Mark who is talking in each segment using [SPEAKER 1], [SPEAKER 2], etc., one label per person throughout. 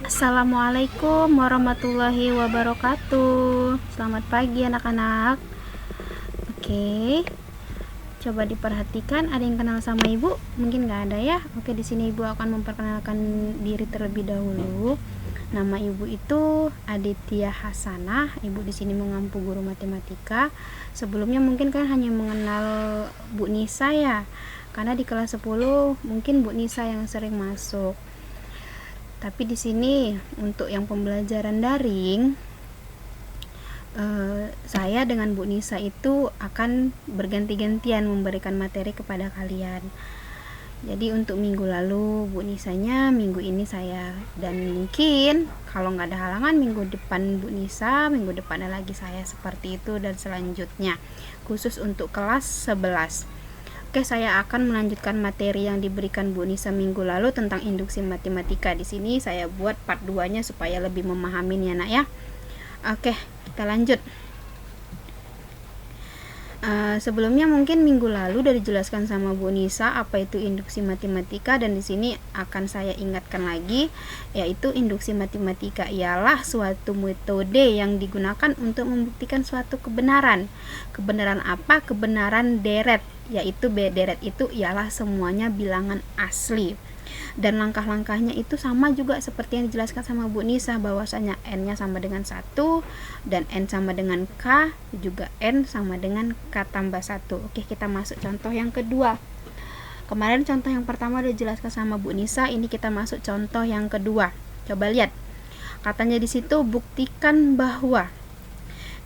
[SPEAKER 1] Assalamualaikum warahmatullahi wabarakatuh. Selamat pagi anak-anak. Oke, coba diperhatikan, ada yang kenal sama ibu? Mungkin nggak ada ya. Oke, di sini ibu akan memperkenalkan diri terlebih dahulu. Nama ibu itu Aditya Hasanah. Ibu di sini mengampu guru matematika. Sebelumnya mungkin kan hanya mengenal Bu Nisa ya, karena di kelas 10 mungkin Bu Nisa yang sering masuk. Tapi di sini untuk yang pembelajaran daring, saya dengan Bu Nisa itu akan berganti-gantian memberikan materi kepada kalian. Jadi untuk minggu lalu Bu Nisanya, minggu ini saya, dan mungkin kalau nggak ada halangan minggu depan Bu Nisa, minggu depannya lagi saya, seperti itu dan selanjutnya. Khusus untuk kelas 11. Oke, saya akan melanjutkan materi yang diberikan Bu Nisa minggu lalu tentang induksi matematika. Di sini saya buat part 2-nya supaya lebih memahami ya nak ya. Oke, kita lanjut. Sebelumnya mungkin minggu lalu udah dijelaskan sama Bu Nisa apa itu induksi matematika, dan di sini akan saya ingatkan lagi, yaitu induksi matematika ialah suatu metode yang digunakan untuk membuktikan suatu kebenaran. Kebenaran apa? Kebenaran deret, yaitu deret itu ialah semuanya bilangan asli. Dan langkah-langkahnya itu sama juga seperti yang dijelaskan sama Bu Nisa, bahwasanya N-nya sama dengan 1 dan N sama dengan K, juga N sama dengan K tambah 1. Oke, kita masuk contoh yang kedua. Kemarin contoh yang pertama udah dijelaskan sama Bu Nisa, ini kita masuk contoh yang kedua. Coba lihat. Katanya di situ, buktikan bahwa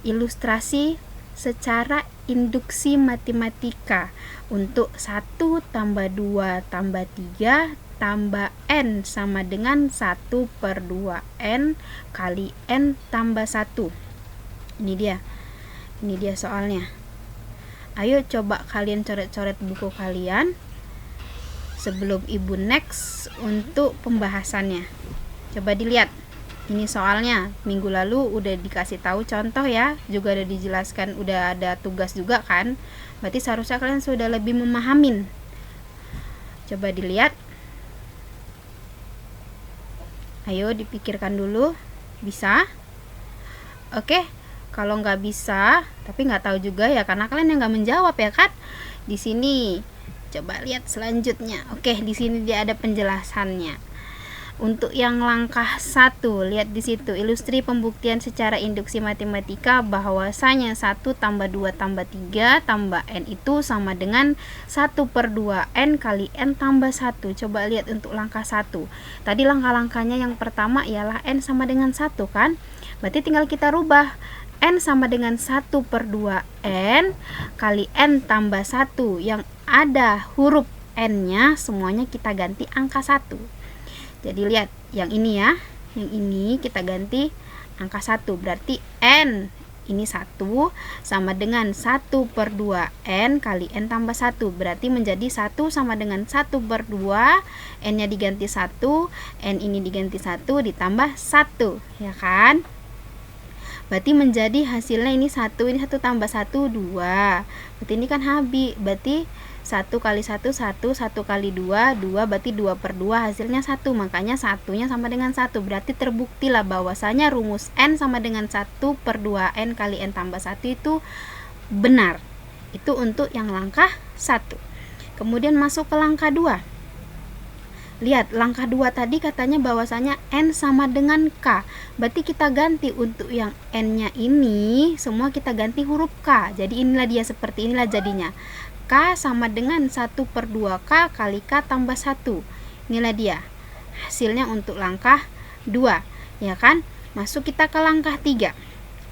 [SPEAKER 1] ilustrasi secara induksi matematika untuk 1 tambah 2 tambah 3 tambah N sama dengan 1/2N kali N tambah 1. Ini dia soalnya. Ayo coba kalian coret-coret buku kalian sebelum ibu next untuk pembahasannya. Coba dilihat. Ini soalnya minggu lalu udah dikasih tahu contoh ya, juga udah dijelaskan, udah ada tugas juga kan. Berarti seharusnya kalian sudah lebih memahamin. Coba dilihat. Ayo dipikirkan dulu. Bisa? Oke, kalau nggak bisa, tapi nggak tahu juga ya, karena kalian yang nggak menjawab ya kan. Di sini coba lihat selanjutnya. Oke, di sini dia ada penjelasannya. Untuk yang langkah 1, lihat di situ, ilustri pembuktian secara induksi matematika bahwasanya 1 tambah 2 tambah 3 tambah N itu sama dengan 1/2N kali N tambah 1. Coba lihat untuk langkah 1. Tadi langkah-langkahnya yang pertama ialah N sama dengan 1 kan? Berarti tinggal kita rubah. N sama dengan 1/2N kali N tambah 1. Yang ada huruf N-nya semuanya kita ganti angka 1. Jadi lihat, yang ini ya, yang ini kita ganti angka 1. Berarti N ini 1 sama dengan 1/2N kali N tambah 1. Berarti menjadi 1 sama dengan 1/2, N-nya diganti 1, N ini diganti 1 ditambah 1, ya kan? Berarti menjadi hasilnya ini 1, ini 1 tambah 1, 2. Berarti ini kan habis, berarti 1 kali 1, 1, 1 kali 2, 2, berarti 2/2, hasilnya 1, makanya satunya sama dengan 1. Berarti terbuktilah bahwasanya rumus N sama dengan 1/2N kali N tambah 1 itu benar. Itu untuk yang langkah 1. Kemudian masuk ke langkah 2. Lihat, langkah 2 tadi katanya bahwasanya N sama dengan K. Berarti kita ganti untuk yang N-nya ini, semua kita ganti huruf K. Jadi inilah dia, seperti inilah jadinya. K sama dengan 1/2K kali K tambah 1. Inilah dia hasilnya untuk langkah 2, ya kan? Masuk kita ke langkah 3.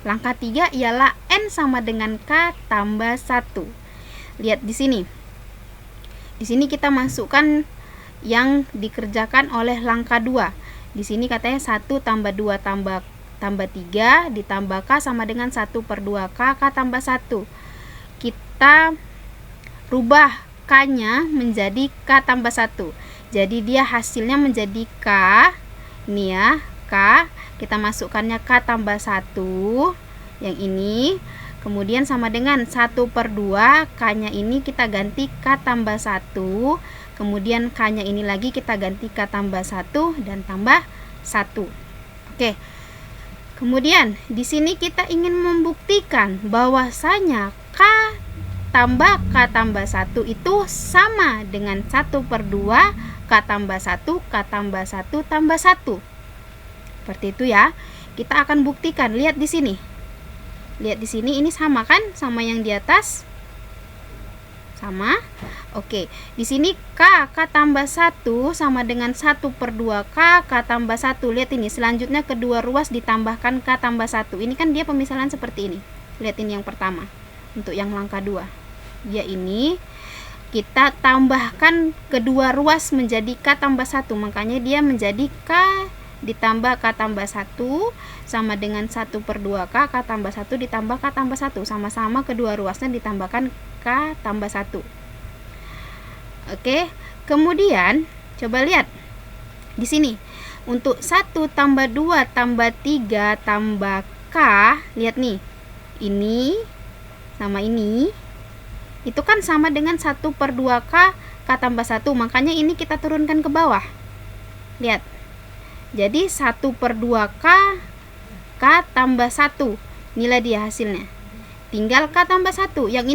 [SPEAKER 1] Langkah 3 ialah N sama dengan K tambah 1. Lihat di sini. Di sini kita masukkan yang dikerjakan oleh langkah 2. Di sini katanya 1 tambah 2 tambah 3 ditambah K sama dengan 1/2K K tambah 1. Kita rubah K-nya menjadi K tambah 1. Jadi dia hasilnya menjadi K. Ini ya, K. Kita masukkannya K tambah 1. Yang ini. Kemudian sama dengan 1/2. K-nya ini kita ganti K tambah 1. Kemudian K-nya ini lagi kita ganti K tambah 1 dan tambah 1. Oke. Kemudian di sini kita ingin membuktikan bahwasanya K tambah K tambah 1 itu sama dengan 1/2 K tambah 1 K tambah 1 tambah 1. Seperti itu ya. Kita akan buktikan. Lihat di sini. Lihat di sini, ini sama kan sama yang di atas? Sama. Oke, di sini K tambah 1 sama dengan 1/2 K tambah 1. Lihat ini, selanjutnya kedua ruas ditambahkan K tambah 1. Ini kan dia pemisahan seperti ini. Lihat ini yang pertama. Untuk yang langkah 2. Dia ini kita tambahkan kedua ruas menjadi K tambah 1. Makanya dia menjadi K ditambah K tambah 1 sama dengan 1/2 K tambah 1 ditambah K tambah 1. Sama-sama kedua ruasnya ditambahkan K tambah 1. Oke, kemudian coba lihat di sini. Untuk 1 tambah 2 tambah 3 tambah K, lihat nih. Ini sama ini. Itu kan sama dengan 1/2 K tambah 1. Makanya ini kita turunkan ke bawah. Lihat. Jadi 1/2 K tambah 1. Inilah dia hasilnya. Tinggal K tambah 1. Yang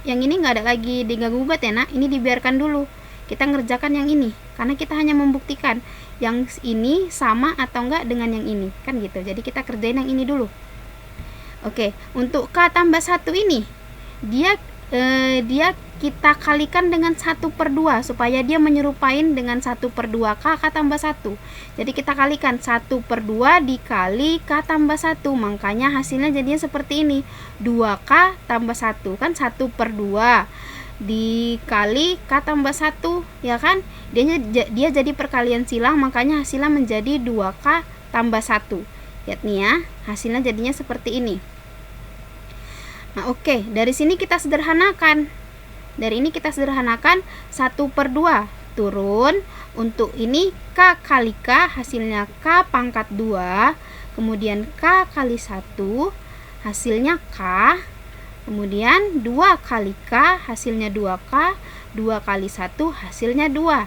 [SPEAKER 1] ini nggak ada lagi diganggu-gugat ya, Nak. Ini dibiarkan dulu. Kita ngerjakan yang ini karena kita hanya membuktikan yang ini sama atau enggak dengan yang ini. Kan gitu. Jadi kita kerjain yang ini dulu. Oke, untuk K tambah 1 ini dia kita kalikan dengan 1/2 supaya dia menyerupain dengan 1/2 K tambah 1. Jadi kita kalikan 1/2 dikali K tambah 1. Makanya hasilnya jadinya seperti ini. 2K tambah 1 kan 1/2 dikali K tambah 1, ya kan? Dia jadi perkalian silang, makanya hasilnya menjadi 2K tambah 1. Lihat nih ya, hasilnya jadinya seperti ini. Nah, oke, dari sini kita sederhanakan. Dari ini kita sederhanakan 1/2 turun. Untuk ini K kali K hasilnya K pangkat 2. Kemudian K kali 1 hasilnya K. Kemudian 2 kali K hasilnya 2K. 2 kali 1 hasilnya 2.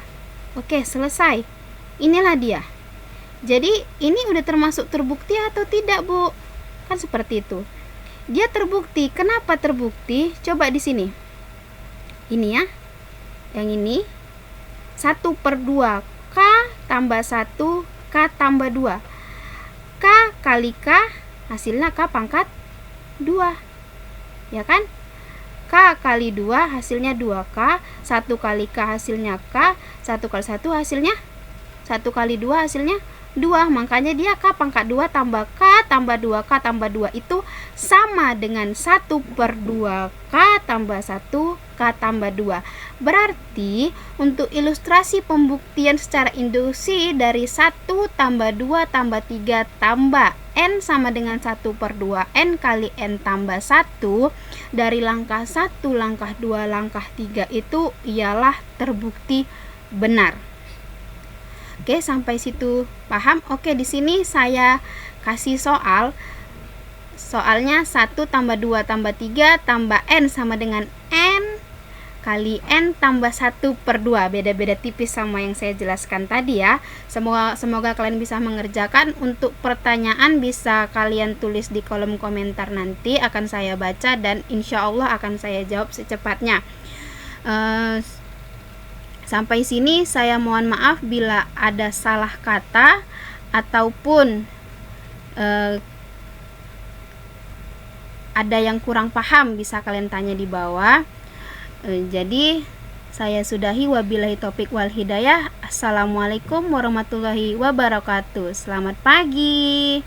[SPEAKER 1] Oke, selesai. Inilah dia. Jadi ini udah termasuk terbukti atau tidak, Bu? Kan seperti itu. Dia terbukti. Kenapa terbukti? Coba di sini. Ini ya. Yang ini 1/2 K tambah 1 K tambah 2. K kali K hasilnya K pangkat 2. Ya kan? K kali 2 hasilnya 2K. 1 kali K hasilnya K. 1 kali 1 hasilnya 1 kali 2 hasilnya 2. Makanya dia K pangkat 2 tambah K tambah 2K tambah 2 itu sama dengan 1/2 K tambah 1 K tambah 2. Berarti untuk ilustrasi pembuktian secara induksi dari 1 tambah 2 tambah 3 tambah N sama dengan 1/2 N kali N tambah 1, dari langkah 1, langkah 2, langkah 3 itu ialah terbukti benar. Oke, sampai situ paham? Oke, di sini saya kasih soal. Soalnya 1 tambah 2 tambah 3 tambah N sama dengan N kali N tambah 1/2. Beda-beda tipis sama yang saya jelaskan tadi ya. Semoga kalian bisa mengerjakan. Untuk pertanyaan bisa kalian tulis di kolom komentar, nanti akan saya baca dan insya Allah akan saya jawab secepatnya. Sampai sini saya mohon maaf bila ada salah kata ataupun ada yang kurang paham, bisa kalian tanya di bawah. Jadi saya sudahi, wabillahi taufik wal hidayah. Assalamualaikum warahmatullahi wabarakatuh. Selamat pagi.